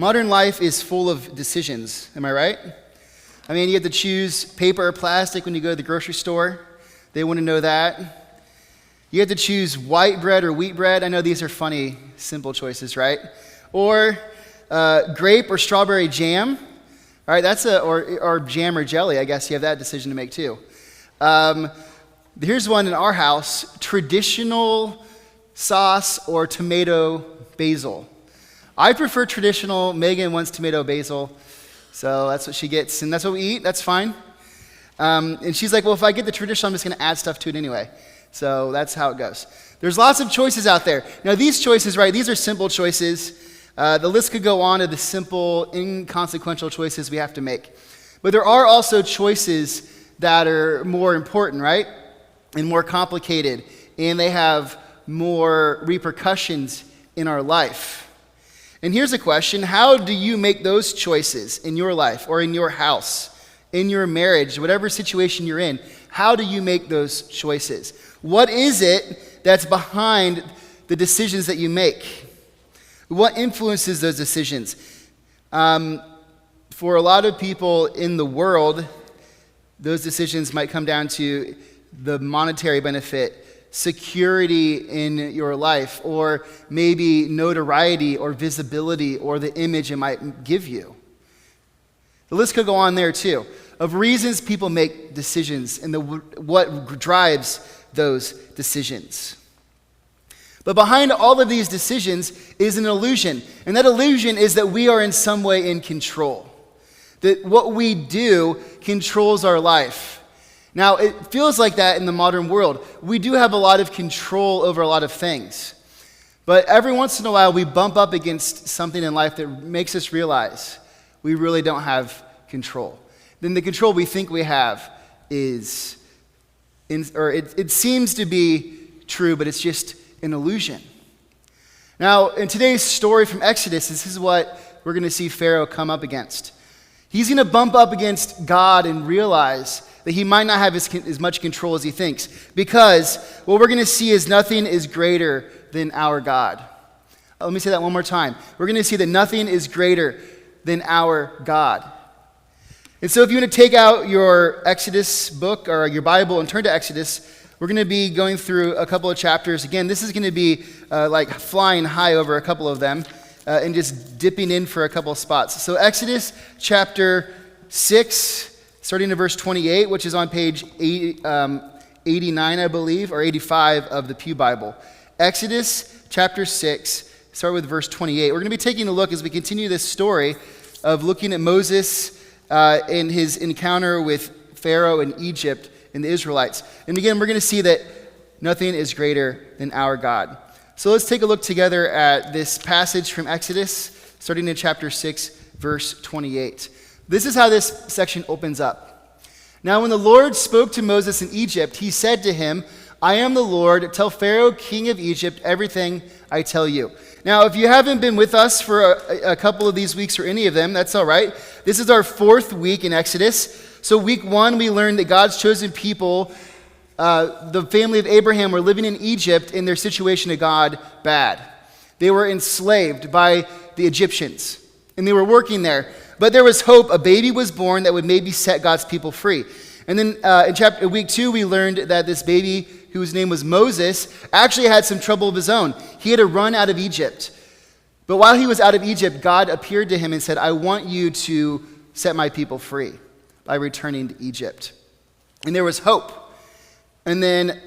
Modern life is full of decisions, am I right? I mean, you have to choose paper or plastic when you go to the grocery store. They want to know that. You have to choose white bread or wheat bread. I know these are funny, simple choices, right? Or grape or strawberry jam. All right, or jam or jelly. I guess you have that decision to make too. Here's one in our house: traditional sauce or tomato basil. I prefer traditional. Megan wants tomato basil, so that's what she gets, and that's what we eat. That's fine. And she's like, well, if I get the traditional, I'm just going to add stuff to it anyway. So that's how it goes. There's lots of choices out there. Now, these choices, right, these are simple choices. The list could go on of the simple, inconsequential choices we have to make. But there are also choices that are more important, right, and more complicated, and they have more repercussions in our life. And here's a question: how do you make those choices in your life or in your house, in your marriage, whatever situation you're in? How do you make those choices? What is it that's behind the decisions that you make? What influences those decisions? For a lot of people in the world, those decisions might come down to the monetary benefit, security in your life, or maybe notoriety or visibility or the image it might give you. The list could go on there too, of reasons people make decisions and what drives those decisions. But behind all of these decisions is an illusion, and that illusion is that we are in some way in control, that what we do controls our life. Now, it feels like that in the modern world. We do have a lot of control over a lot of things. But every once in a while, we bump up against something in life that makes us realize we really don't have control. Then the control we think we have it seems to be true, but it's just an illusion. Now, in today's story from Exodus, this is what we're going to see Pharaoh come up against. He's going to bump up against God and realize that he might not have as much control as he thinks, because what we're going to see is nothing is greater than our God. Let me say that one more time. We're going to see that nothing is greater than our God. And so if you want to take out your Exodus book or your Bible and turn to Exodus, we're going to be going through a couple of chapters. Again, this is going to be like flying high over a couple of them and just dipping in for a couple of spots. So Exodus chapter 6, starting in verse 28, which is on page 89, I believe, or 85 of the Pew Bible. Exodus chapter 6, start with verse 28. We're going to be taking a look as we continue this story of looking at Moses in his encounter with Pharaoh in Egypt and the Israelites. And again, we're going to see that nothing is greater than our God. So let's take a look together at this passage from Exodus, starting in chapter 6, verse 28. This is how this section opens up. Now, when the Lord spoke to Moses in Egypt, he said to him, I am the Lord. Tell Pharaoh, king of Egypt, everything I tell you. Now, if you haven't been with us for a couple of these weeks or any of them, that's all right. This is our 4th week in Exodus. So week 1, we learned that God's chosen people, the family of Abraham, were living in Egypt and their situation to God bad. They were enslaved by the Egyptians, and they were working there. But there was hope. A baby was born that would maybe set God's people free. And then in week 2, we learned that this baby, whose name was Moses, actually had some trouble of his own. He had to run out of Egypt. But while he was out of Egypt, God appeared to him and said, I want you to set my people free by returning to Egypt. And there was hope. And then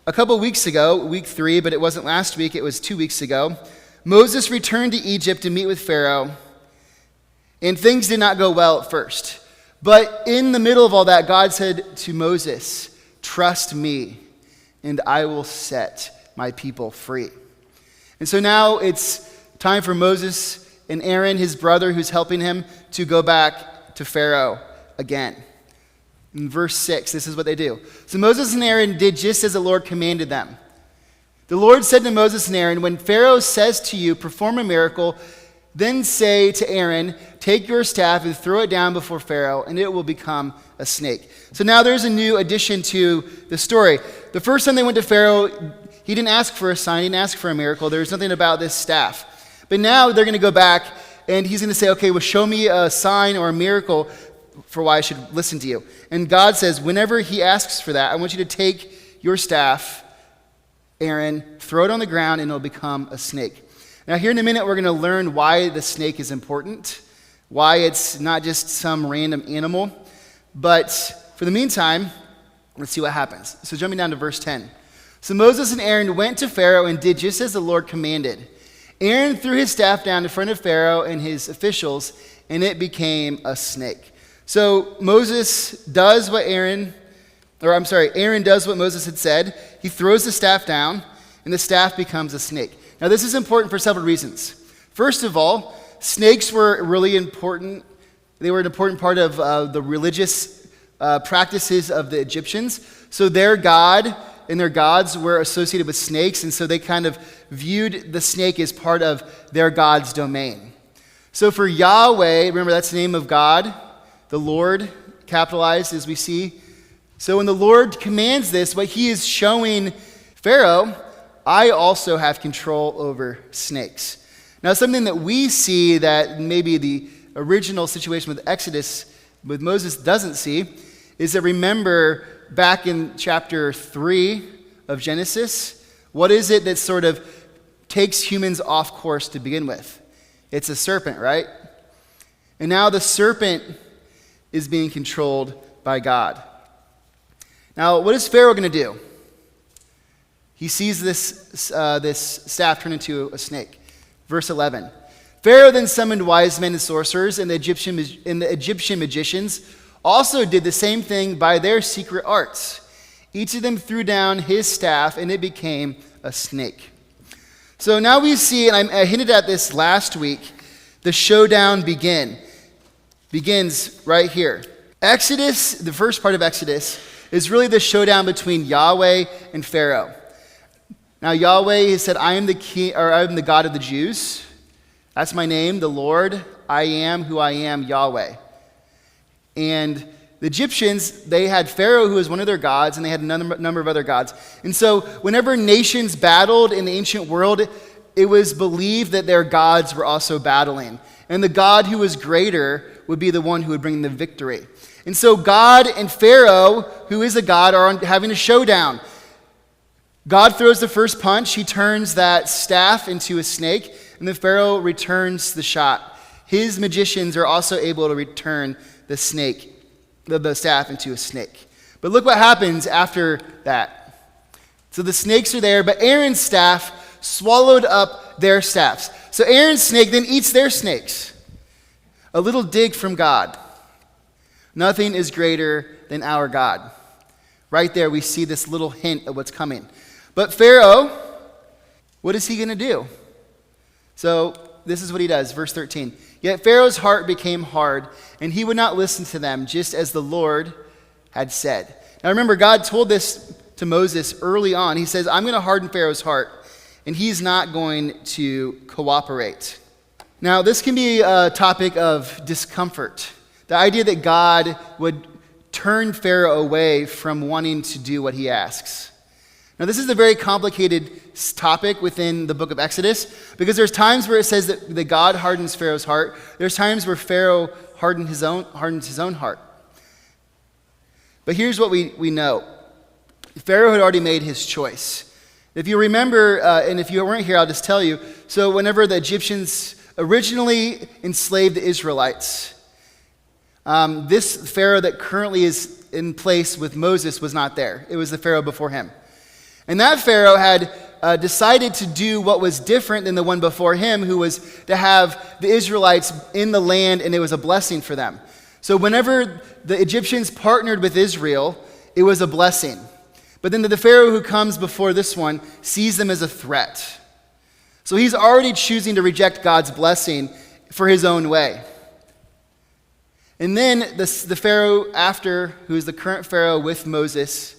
a couple weeks ago, week 3, but it wasn't last week, it was 2 weeks ago, Moses returned to Egypt to meet with Pharaoh. And things did not go well at first. But in the middle of all that, God said to Moses, trust me, and I will set my people free. And so now it's time for Moses and Aaron, his brother who's helping him, to go back to Pharaoh again. In verse 6, this is what they do. So Moses and Aaron did just as the Lord commanded them. The Lord said to Moses and Aaron, when Pharaoh says to you, perform a miracle, then say to Aaron, take your staff and throw it down before Pharaoh, and it will become a snake. So now there's a new addition to the story. The first time they went to Pharaoh, he didn't ask for a sign, he didn't ask for a miracle. There was nothing about this staff. But now they're going to go back, and he's going to say, okay, well, show me a sign or a miracle for why I should listen to you. And God says, whenever he asks for that, I want you to take your staff, Aaron, throw it on the ground, and it'll become a snake. Now, here in a minute, we're going to learn why the snake is important, why it's not just some random animal. But for the meantime, let's see what happens. So jumping down to verse 10. So Moses and Aaron went to Pharaoh and did just as the Lord commanded. Aaron threw his staff down in front of Pharaoh and his officials, and it became a snake. So Aaron does what Moses had said. He throws the staff down, and the staff becomes a snake. Now, this is important for several reasons. First of all, snakes were really important. They were an important part of the religious practices of the Egyptians. So their god and their gods were associated with snakes, and so they kind of viewed the snake as part of their god's domain. So for Yahweh, remember that's the name of God, the Lord, capitalized as we see. So when the Lord commands this, what he is showing Pharaoh, I also have control over snakes. Now, something that we see that maybe the original situation with Exodus, with Moses doesn't see, is that remember back in chapter 3 of Genesis, what is it that sort of takes humans off course to begin with? It's a serpent, right? And now the serpent is being controlled by God. Now, what is Pharaoh going to do? He sees this staff turn into a snake. Verse 11. Pharaoh then summoned wise men and sorcerers, and the Egyptian magicians also did the same thing by their secret arts. Each of them threw down his staff, and it became a snake. So now we see, and I hinted at this last week, the showdown begins right here. Exodus, the first part of Exodus, is really the showdown between Yahweh and Pharaoh. Now Yahweh has said, I am the God of the Jews. That's my name, the Lord. I am who I am, Yahweh. And the Egyptians, they had Pharaoh, who was one of their gods, and they had a number of other gods. And so whenever nations battled in the ancient world, it was believed that their gods were also battling. And the God who was greater would be the one who would bring the victory. And so God and Pharaoh, who is a god, are having a showdown. God throws the first punch. He turns that staff into a snake, and the Pharaoh returns the shot. His magicians are also able to return the staff into a snake. But look what happens after that. So the snakes are there, but Aaron's staff swallowed up their staffs. So Aaron's snake then eats their snakes. A little dig from God. Nothing is greater than our God. Right there we see this little hint of what's coming. But Pharaoh, what is he going to do? So this is what he does, verse 13. Yet Pharaoh's heart became hard, and he would not listen to them, just as the Lord had said. Now remember, God told this to Moses early on. He says, I'm going to harden Pharaoh's heart, and he's not going to cooperate. Now this can be a topic of discomfort. The idea that God would turn Pharaoh away from wanting to do what he asks. Now, this is a very complicated topic within the book of Exodus, because there's times where it says that God hardens Pharaoh's heart. There's times where Pharaoh hardens his own heart. But here's what we know. Pharaoh had already made his choice. If you remember, and if you weren't here, I'll just tell you. So whenever the Egyptians originally enslaved the Israelites, this Pharaoh that currently is in place with Moses was not there. It was the Pharaoh before him. And that Pharaoh had decided to do what was different than the one before him, who was to have the Israelites in the land, and it was a blessing for them. So whenever the Egyptians partnered with Israel, it was a blessing. But then the Pharaoh who comes before this one sees them as a threat. So he's already choosing to reject God's blessing for his own way. And then the Pharaoh after, who is the current Pharaoh with Moses,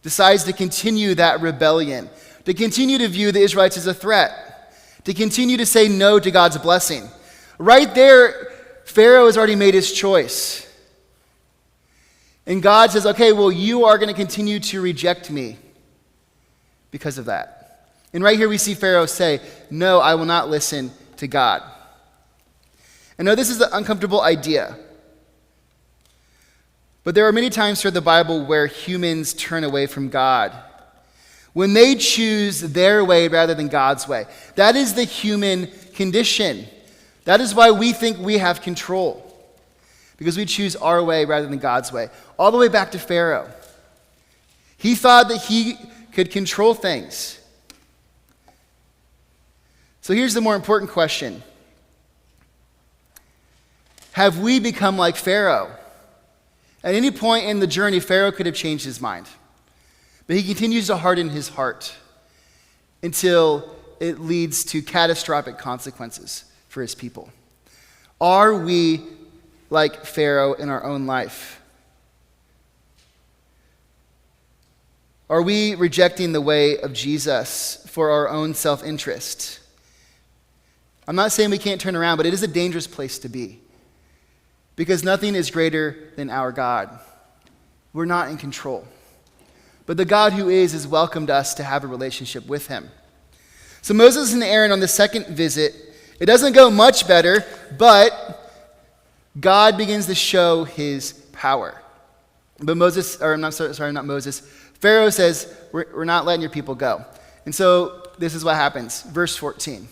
decides to continue that rebellion, to continue to view the Israelites as a threat, to continue to say no to God's blessing. Right there, Pharaoh has already made his choice. And God says, okay, well, you are going to continue to reject me because of that. And right here we see Pharaoh say, no, I will not listen to God. I know this is an uncomfortable idea, but there are many times throughout the Bible where humans turn away from God, when they choose their way rather than God's way. That is the human condition. That is why we think we have control, because we choose our way rather than God's way. All the way back to Pharaoh. He thought that he could control things. So here's the more important question. Have we become like Pharaoh? At any point in the journey, Pharaoh could have changed his mind. But he continues to harden his heart until it leads to catastrophic consequences for his people. Are we like Pharaoh in our own life? Are we rejecting the way of Jesus for our own self-interest? I'm not saying we can't turn around, but it is a dangerous place to be, because nothing is greater than our God. We're not in control. But the God who is has welcomed us to have a relationship with him. So Moses and Aaron on the second visit, it doesn't go much better, but God begins to show his power. But Pharaoh says, we're not letting your people go. And so this is what happens. Verse 14.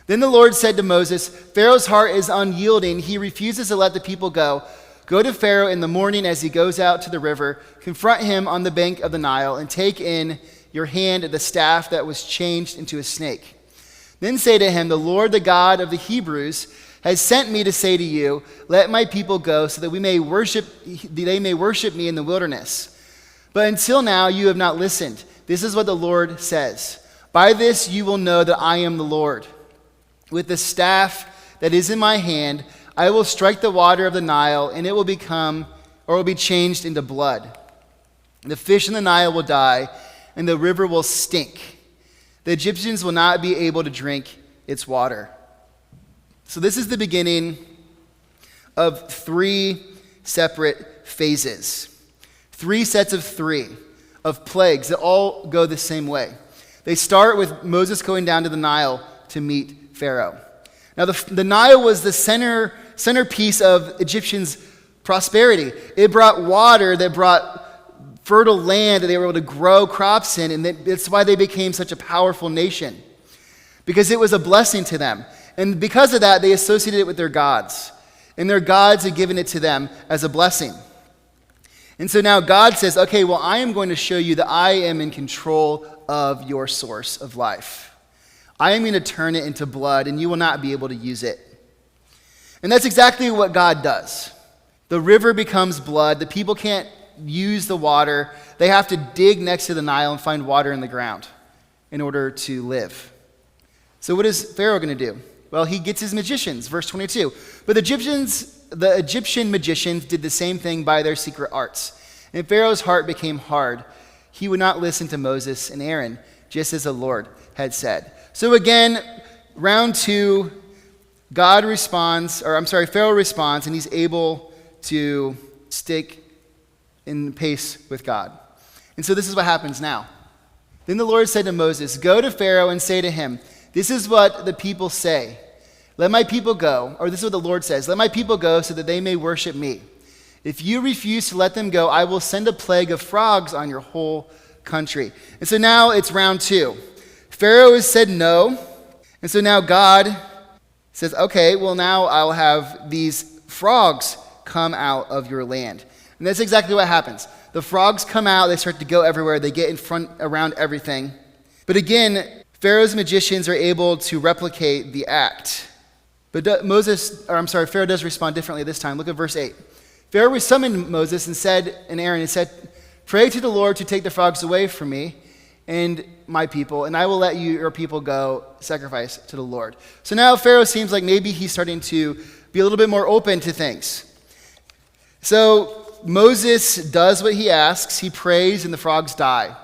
Then the Lord said to Moses, Pharaoh's heart is unyielding. He refuses to let the people go. Go to Pharaoh in the morning as he goes out to the river. Confront him on the bank of the Nile and take in your hand the staff that was changed into a snake. Then say to him, the Lord, the God of the Hebrews, has sent me to say to you, let my people go so that they may worship me in the wilderness. But until now you have not listened. This is what the Lord says. By this you will know that I am the Lord. With the staff that is in my hand, I will strike the water of the Nile, and it will be changed into blood. The fish in the Nile will die, and the river will stink. The Egyptians will not be able to drink its water. So this is the beginning of 3 separate phases. 3 sets of 3 of plagues that all go the same way. They start with Moses going down to the Nile to meet Pharaoh. Now the Nile was the centerpiece of Egyptians' prosperity. It brought water that brought fertile land that they were able to grow crops in, and that's why they became such a powerful nation, because it was a blessing to them. And because of that, they associated it with their gods, and their gods had given it to them as a blessing. And so now God says, okay, well, I am going to show you that I am in control of your source of life. I am going to turn it into blood, and you will not be able to use it. And that's exactly what God does. The river becomes blood. The people can't use the water. They have to dig next to the Nile and find water in the ground in order to live. So what is Pharaoh going to do? Well, he gets his magicians, verse 22. But the Egyptian magicians did the same thing by their secret arts. And Pharaoh's heart became hard. He would not listen to Moses and Aaron, just as the Lord had said. So again, round 2, Pharaoh responds, and he's able to stick in pace with God. And so this is what happens now. Then the Lord said to Moses, go to Pharaoh and say to him, this is what the people say. Let my people go, or this is what the Lord says, let my people go so that they may worship me. If you refuse to let them go, I will send a plague of frogs on your whole country. And so now it's round 2. Pharaoh has said no, and so now God says, okay, well now I'll have these frogs come out of your land. And that's exactly what happens. The frogs come out, they start to go everywhere, they get in front around everything. But again, Pharaoh's magicians are able to replicate the act. But Pharaoh does respond differently this time. Look at verse 8. Pharaoh summoned Moses and Aaron and said, pray to the Lord to take the frogs away from me and my people, and I will let your people go sacrifice to the Lord. So now Pharaoh seems like maybe he's starting to be a little bit more open to things. So Moses does what he asks. He prays, and the frogs die.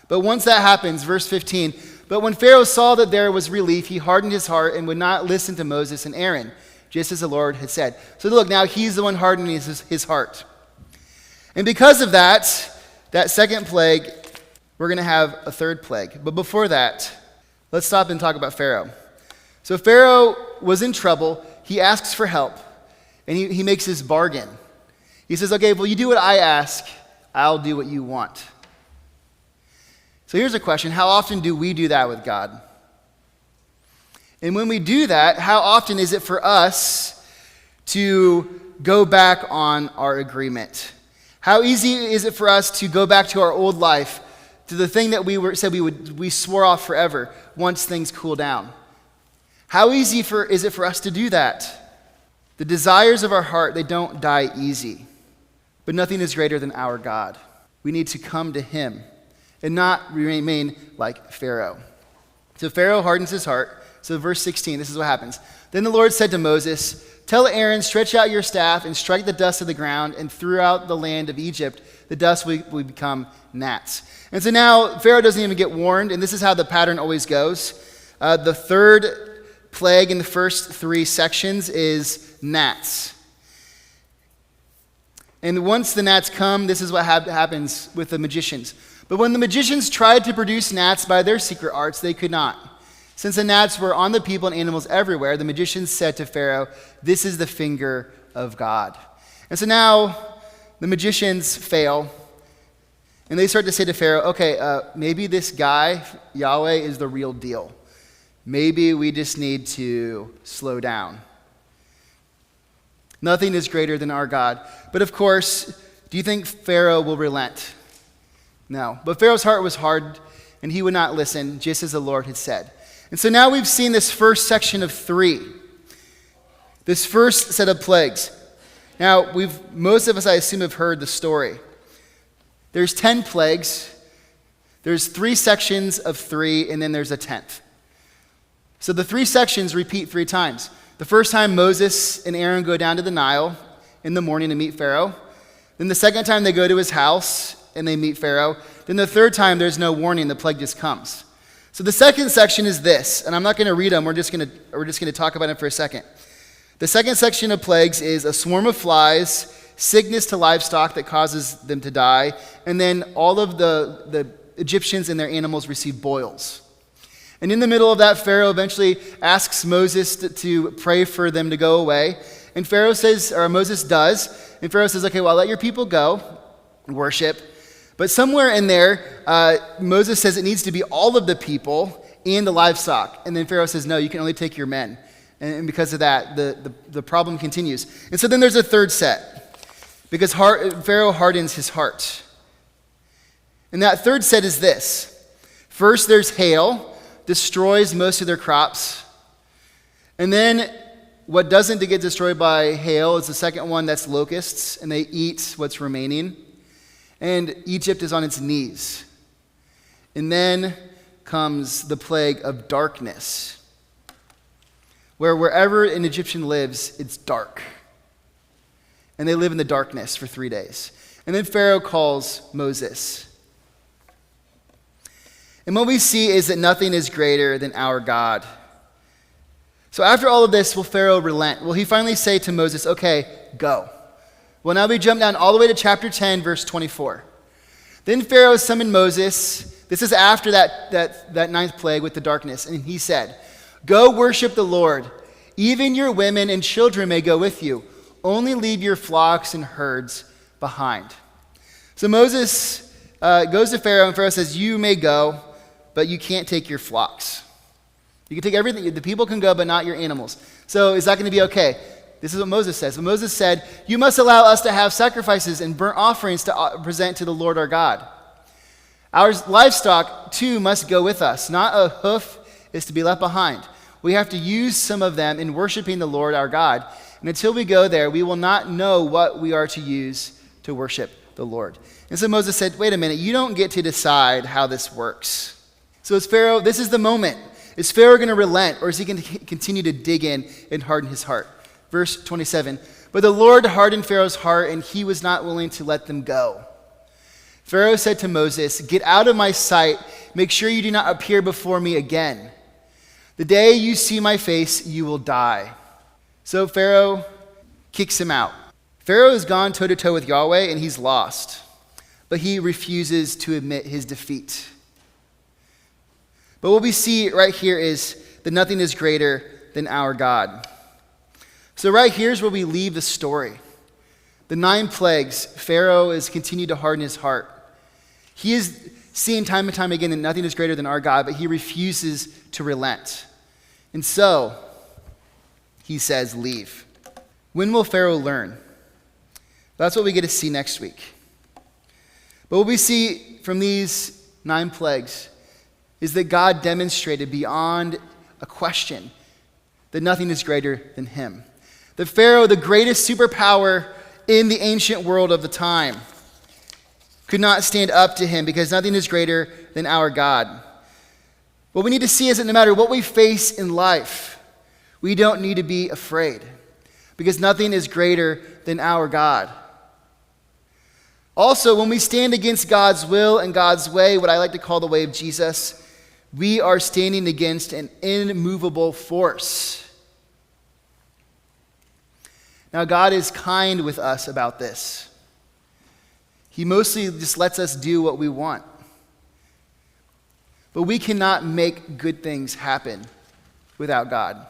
But once that happens, verse 15, but when Pharaoh saw that there was relief, he hardened his heart and would not listen to Moses and Aaron, just as the Lord had said. So look, now he's the one hardening his heart. And because of that second plague, we're going to have a third plague. But before that, let's stop and talk about Pharaoh. So Pharaoh was in trouble. he asks for help, and he makes this bargain. He says, okay, well, you do what I ask, I'll do what you want. So here's a question. How often do we do that with God? And when we do that, how often is it for us to go back on our agreement? How easy is it for us to go back to our old life, to the thing that we swore off forever once things cool down? How easy is it for us to do that? The desires of our heart, they don't die easy. But nothing is greater than our God. We need to come to him and not remain like Pharaoh. So Pharaoh hardens his heart. So verse 16, this is what happens. Then the Lord said to Moses, tell Aaron, stretch out your staff and strike the dust of the ground, and throughout the land of Egypt, the dust will become gnats. And so now Pharaoh doesn't even get warned, and this is how the pattern always goes. The third plague in the first three sections is gnats. And once the gnats come, this is what happens with the magicians. But when the magicians tried to produce gnats by their secret arts, they could not. Since the gnats were on the people and animals everywhere, the magicians said to Pharaoh, this is the finger of God. And so now the magicians fail, and they start to say to Pharaoh, okay, maybe this guy, Yahweh, is the real deal. Maybe we just need to slow down. Nothing is greater than our God. But of course, do you think Pharaoh will relent? No. But Pharaoh's heart was hard, and he would not listen, just as the Lord had said. And so now we've seen this first section of 3. This first set of plagues. Now, most of us, I assume, have heard the story. There's 10 plagues. There's 3 sections of 3, and then there's a 10th. So the 3 sections repeat 3 times. The first time, Moses and Aaron go down to the Nile in the morning to meet Pharaoh. Then the second time, they go to his house and they meet Pharaoh. Then the third time, there's no warning. The plague just comes. So the second section is this, and I'm not going to read them. We're just going to talk about it for a second. The second section of plagues is a swarm of flies, sickness to livestock that causes them to die, and then all of the Egyptians and their animals receive boils. And in the middle of that, Pharaoh eventually asks Moses to pray for them to go away. And Moses does. And Pharaoh says, okay, well, I'll let your people go and worship. But somewhere in there, Moses says it needs to be all of the people and the livestock. And then Pharaoh says, no, you can only take your men. And because of that, the problem continues. And so then there's a third set, because Pharaoh hardens his heart. And that third set is this. First, there's hail, destroys most of their crops. And then what doesn't get destroyed by hail is the second one, that's locusts, and they eat what's remaining. And Egypt is on its knees. And then comes the plague of darkness, where wherever an Egyptian lives, it's dark. And they live in the darkness for 3 days. And then Pharaoh calls Moses. And what we see is that nothing is greater than our God. So after all of this, will Pharaoh relent? Will he finally say to Moses, okay, go? Well, now we jump down all the way to chapter 10, verse 24. Then Pharaoh summoned Moses. This is after that ninth plague with the darkness. And he said, go worship the Lord. Even your women and children may go with you. Only leave your flocks and herds behind. So Moses goes to Pharaoh, and Pharaoh says, you may go, but you can't take your flocks. You can take everything. The people can go, but not your animals. So is that going to be okay? This is what Moses says. But Moses said, you must allow us to have sacrifices and burnt offerings to present to the Lord our God. Our livestock, too, must go with us. Not a hoof is to be left behind. We have to use some of them in worshiping the Lord our God. And until we go there, we will not know what we are to use to worship the Lord. And so Moses said, wait a minute, you don't get to decide how this works. So is Pharaoh, this is the moment. Is Pharaoh going to relent, or is he going to continue to dig in and harden his heart? Verse 27, but the Lord hardened Pharaoh's heart, and he was not willing to let them go. Pharaoh said to Moses, get out of my sight. Make sure you do not appear before me again. The day you see my face, you will die. So Pharaoh kicks him out. Pharaoh has gone toe-to-toe with Yahweh, and he's lost. But he refuses to admit his defeat. But what we see right here is that nothing is greater than our God. So right here's where we leave the story. The 9 plagues, Pharaoh has continued to harden his heart. He is seeing time and time again that nothing is greater than our God, but he refuses to relent. And so, he says, leave. When will Pharaoh learn? That's what we get to see next week. But what we see from these 9 plagues is that God demonstrated beyond a question that nothing is greater than him. That Pharaoh, the greatest superpower in the ancient world of the time, could not stand up to him because nothing is greater than our God. What we need to see is that no matter what we face in life, we don't need to be afraid because nothing is greater than our God. Also, when we stand against God's will and God's way, what I like to call the way of Jesus, we are standing against an immovable force. Now, God is kind with us about this. He mostly just lets us do what we want. But we cannot make good things happen without God,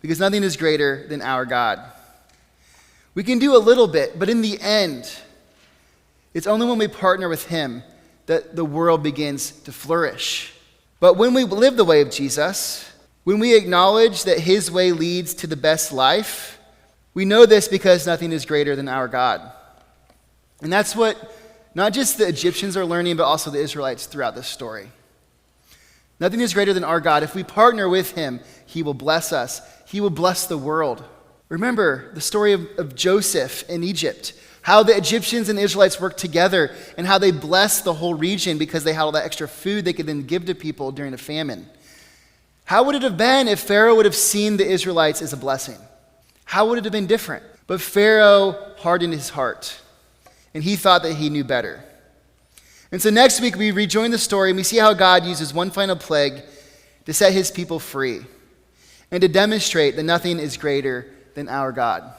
because nothing is greater than our God. We can do a little bit, but in the end, it's only when we partner with him that the world begins to flourish. But when we live the way of Jesus, when we acknowledge that his way leads to the best life, we know this because nothing is greater than our God. And that's what not just the Egyptians are learning, but also the Israelites throughout this story. Nothing is greater than our God. If we partner with him, he will bless us. He will bless the world. Remember the story of Joseph in Egypt, how the Egyptians and the Israelites worked together and how they blessed the whole region because they had all that extra food they could then give to people during a famine. How would it have been if Pharaoh would have seen the Israelites as a blessing? How would it have been different? But Pharaoh hardened his heart, and he thought that he knew better. And so next week we rejoin the story and we see how God uses one final plague to set his people free and to demonstrate that nothing is greater than our God.